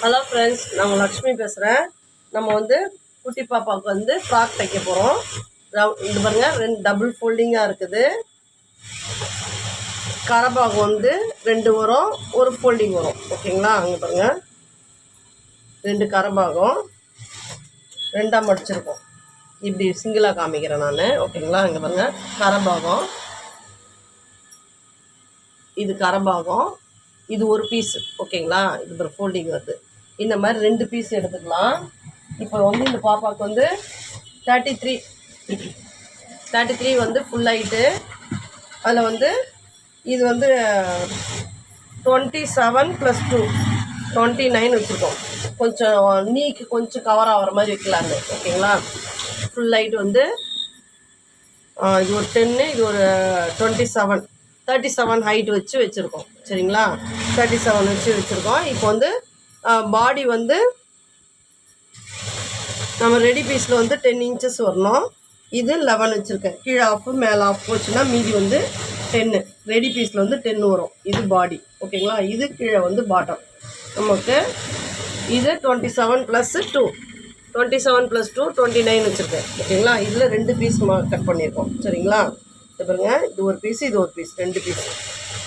Hello friends, நான் லக்ஷ்மி பேசுகிறேன். நம்ம வந்து குட்டி பாப்பாவுக்கு வந்து ஃப்ராக் தைக்க போகிறோம். இது பாருங்கள், 2 டபுள் ஃபோல்டிங்காக இருக்குது. கரபாகம் வந்து 2 வரும், ஒரு ஃபோல்டிங் வரும். ஓகேங்களா? அங்கே பாருங்கள், 2 கரபாகம் 2ஆக மடிச்சிருக்கோம். இப்படி சிங்கிளாக காமிக்கிறேன் நான். ஓகேங்களா? இங்கே பாருங்கள், கரபாகம், இது கரபாகம், இது ஒரு பீஸு. ஓகேங்களா? இது ஒரு ஃபோல்டிங் வருது. இந்த மாதிரி 2 பீஸ் எடுத்துக்கலாம். இப்போ வந்து இந்த பாப்பாவுக்கு வந்து 33 வந்து ஃபுல் ஆகிட்டு, அதில் வந்து இது வந்து 27 + 2 29 வச்சுருக்கோம். கொஞ்சம் நீக்கு கொஞ்சம் கவர் ஆகிற மாதிரி வைக்கலான்னு. ஓகேங்களா? ஃபுல் ஹைட் வந்து இது ஒரு 10, இது ஒரு 37 ஹைட் வச்சுருக்கோம். சரிங்களா? 37 வச்சுருக்கோம். இப்போ வந்து பாடி வந்து நம்ம ரெடி பீஸில் வந்து 10 இன்ச்சஸ் வரணும். இது 11 வச்சுருக்கேன். கீழே ஆஃபு மேலே ஆஃப் போச்சுன்னா மீதி வந்து 10. ரெடி பீஸில் வந்து 10 வரும். இது பாடி. ஓகேங்களா? இது கீழே வந்து பாட்டம். நமக்கு இது 27 + 2 29 வச்சுருக்கேன். ஓகேங்களா? இதில் 2 பீஸ் கட் பண்ணியிருக்கோம். சரிங்களா? இது பாருங்க, இது ஒரு பீஸ், இது ஒரு பீஸ், 2 பீஸ்.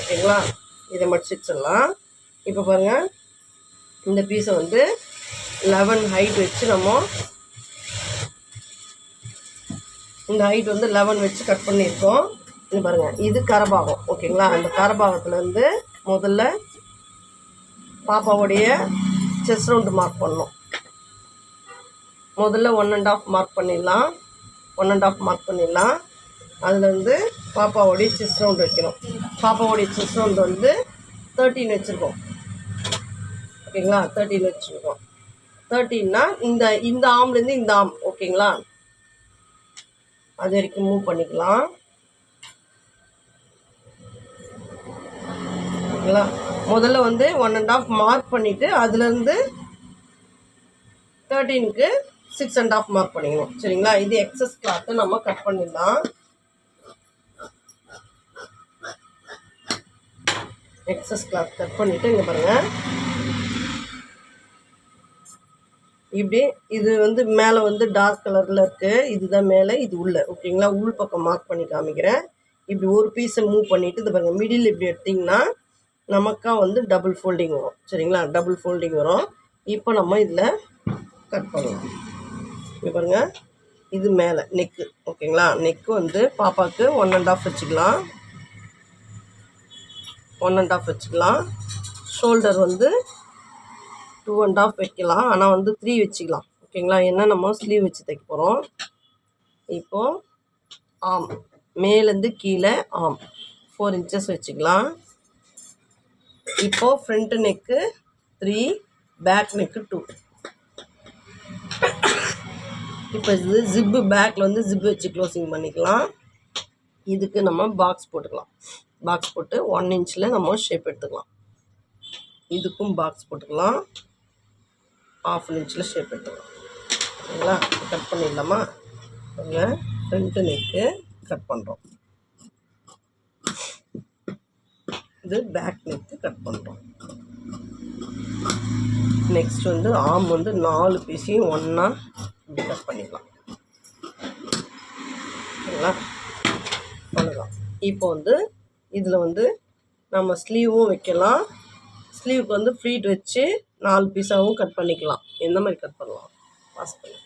ஓகேங்களா? இதை மடிச்சு வச்சிடலாம். இப்போ பாருங்கள், இந்த பீஸை வந்து 11 ஹைட் வச்சு நம்ம இந்த ஹைட் வந்து 11 வச்சு கட் பண்ணியிருக்கோம். இது பாருங்கள், இது கரபாகம். ஓகேங்களா? அந்த கரபாகத்துலேருந்து முதல்ல பாப்பாவுடைய செஸ்ட் ரவுண்டு மார்க் பண்ணணும். முதல்ல 1.5 மார்க் பண்ணிடலாம். 1.5 மார்க் பண்ணிடலாம். அதுலேருந்து பாப்பாவுடைய செஸ்ட் ரவுண்டு வைக்கணும். பாப்பாவுடைய செஸ்ட் ரவுண்டு வந்து 13 வச்சுருக்கோம். ஓகேங்களா? 13 வச்சுருக்கோம். 13னா இந்த ஆம்லேருந்து இந்த ஆம். ஓகேங்களா? அது வரைக்கும் மூவ் பண்ணிக்கலாம். ஓகேங்களா? முதல்ல வந்து 1.5 மார்க் பண்ணிவிட்டு அதுலேருந்து 13க்கு 6.5 மார்க் பண்ணிக்கணும். சரிங்களா? இது எக்ஸஸ் கிளாத்தை நம்ம கட் பண்ணிடலாம். எக்ஸஸ் கிளாத் கட் பண்ணிவிட்டு இங்கே பாருங்கள், இப்படி இது வந்து மேலே வந்து டார்க் கலரில் இருக்குது. இதுதான் மேலே, இது உள்ள. ஓகேங்களா? உள் பக்கம் மார்க் பண்ணி காமிக்கிறேன். இப்படி ஒரு பீஸை மூவ் பண்ணிவிட்டு இது பாருங்கள், மிடில் இப்படி எடுத்திங்கன்னா நமக்கா வந்து டபுள் ஃபோல்டிங் வரும். சரிங்களா? டபுள் ஃபோல்டிங் வரும். இப்போ நம்ம இதில் கட் பண்ணலாம். இது பாருங்கள், இது மேலே நெக்கு. ஓகேங்களா? நெக்கு வந்து பாப்பாவுக்கு 1.5 வச்சுக்கலாம். 1.5 வச்சுக்கலாம். ஷோல்டர் வந்து 2.5 வைக்கலாம். ஆனால் வந்து 3 வச்சுக்கலாம். ஓகேங்களா? ஏன்னா நம்ம ஸ்லீவ் வச்சு தைக்க போகிறோம். இப்போது ஆம், மேலேருந்து கீழே ஆம் 4 இன்ச்சஸ் வச்சுக்கலாம். இப்போது ஃப்ரண்ட் நெக்கு 3, பேக் நெக்கு 2. இப்போ இது ஜிப்பு, பேக்கில் வந்து ஜிப்பு வச்சு க்ளோசிங் பண்ணிக்கலாம். இதுக்கு நம்ம பாக்ஸ் போட்டுக்கலாம். பாக்ஸ் போட்டு 1 இன்ச்சில் நம்ம ஷேப் எடுத்துக்கலாம். இதுக்கும் பாக்ஸ் போட்டுக்கலாம். 1/2 இன்ச்சில் ஷேப் எடுத்துக்கலாம். ஓகேங்களா? கட் பண்ணிடலாமா? ஃப்ரண்ட் நெக்கு கட் பண்ணுறோம். இது பேக் நெக்கு கட் பண்ணுறோம். நெக்ஸ்ட் வந்து ஆம் வந்து 4 பீஸையும் ஒன்றா இப்படி கட் பண்ணிடலாம். ஓகேங்களா? அவ்வளோதான். இப்போ வந்து இதில் வந்து நம்ம ஸ்லீவும் வைக்கலாம். ஸ்லீவுக்கு வந்து ஃப்ளீட் வச்சு 4 பீஸாகவும் கட் பண்ணிக்கலாம். எந்த மாதிரி கட் பண்ணலாம் பாஸ் பண்ணி.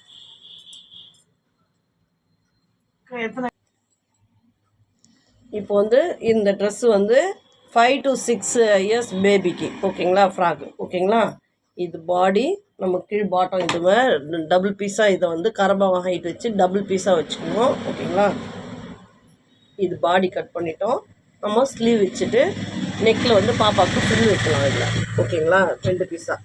இப்போ வந்து இந்த ட்ரெஸ்ஸு வந்து 5 to 6 இயர்ஸ் பேபிக்கு. ஓகேங்களா? ஃப்ராக்கு. ஓகேங்களா? இது பாடி, நம்ம கீழ் பாட்டம் இதுவே டபுள் பீஸாக இதை வந்து கரபாகம் ஹைட் வச்சு டபுள் பீஸாக வச்சுக்கணும். ஓகேங்களா? இது பாடி கட் பண்ணிட்டோம். நம்ம ஸ்லீவ் வச்சுட்டு நெக்கில் வந்து பாப்பாவுக்கு ஃபில் வைக்கலாம் இதில். ஓகேங்களா? 2 பீஸாக.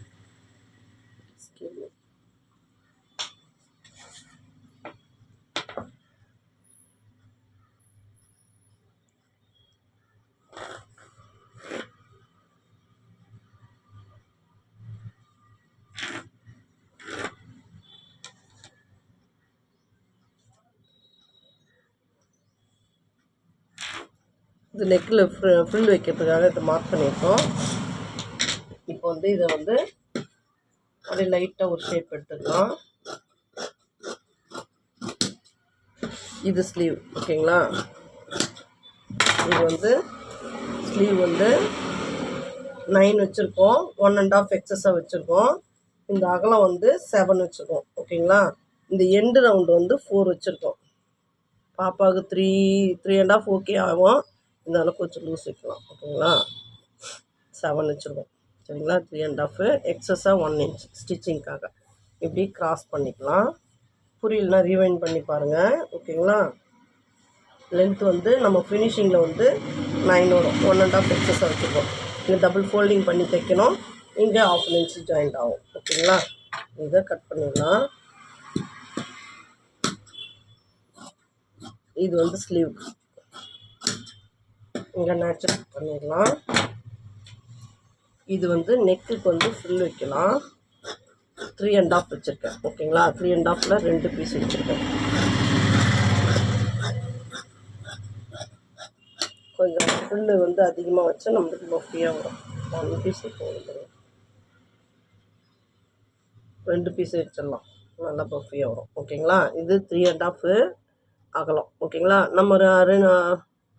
இது நெக்கில் ஃப்ரில் வைக்கிறதுக்காக இதை மார்க் பண்ணியிருக்கோம். இப்போ வந்து இதை வந்து அப்படியே லைட்டாக ஒரு ஷேப் எடுத்துக்கலாம். இது ஸ்லீவ் ஓகேங்களா. இது வந்து ஸ்லீவ் வந்து 9 வச்சுருக்கோம், 1.5 எக்ஸஸாக வச்சுருக்கோம். இந்த அகலம் வந்து 7 வச்சுருக்கோம் ஓகேங்களா. இந்த எண்டு ரவுண்டு வந்து 4 வச்சுருக்கோம். பாப்பாவுக்கு 3.5 ஓகே ஆகும். இந்த அளவுக்கு கொஞ்சம் லூஸ் வைக்கலாம் ஓகேங்களா. 7 வச்சுருக்கோம் சரிங்களா. 3.5 எக்ஸஸாக 1 இன்ச் ஸ்டிச்சிங்க்காக இப்படி கிராஸ் பண்ணிக்கலாம். புரியலனா ரீவைண்ட் பண்ணி பாருங்கள் ஓகேங்களா. லென்த் வந்து நம்ம ஃபினிஷிங்கில் வந்து 9 வரும், 1.5 எக்ஸஸாக வச்சுருக்கோம். இங்கே டபுள் ஃபோல்டிங் பண்ணி தைக்கணும், இங்கே 1/2 இன்ச்சு ஜாயிண்ட் ஆகும் ஓகேங்களா. இதை கட் பண்ணிடலாம். இது வந்து ஸ்லீவ், இங்கே நேச்சுரல் பண்ணிடலாம். இது வந்து நெக்குக்கு வந்து ஃபுல் வைக்கலாம். 3.5 வச்சுருக்கேன் ஓகேங்களா. 3.5ல் 2 பீஸ் வச்சுருக்கேன். கொஞ்சம் ஃபுல்லு வந்து அதிகமாக வச்சா நம்மளுக்கு பஃபியாக வரும். 1 பீஸ் போகும், 2 பீஸ் வச்சிடலாம், நல்லா பஃபியாக வரும் ஓகேங்களா. இது 3.5 அகலம் ஓகேங்களா. நம்ம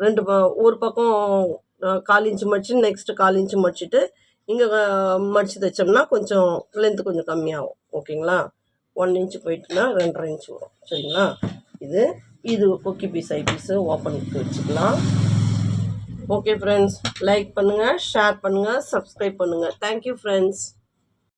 ரெண்டு ஒரு பக்கம் 1/4 இன்ச்சு மடிச்சு நெக்ஸ்ட்டு 1/4 இன்ச்சு மடிச்சுட்டு இங்கே மடித்து தைச்சோம்னா கொஞ்சம் லென்த்து கொஞ்சம் கம்மியாகும் ஓகேங்களா. 1 இன்ச்சு போயிட்டுனா 2.5 இன்ச்சு வரும் சரிங்களா. இது கொக்கி பீஸ் ஐ பீஸு ஓப்பனுக்கு வச்சுக்கலாம். ஓகே ஃப்ரெண்ட்ஸ், லைக் பண்ணுங்கள், ஷேர் பண்ணுங்கள், சப்ஸ்கிரைப் பண்ணுங்கள். Thank you friends.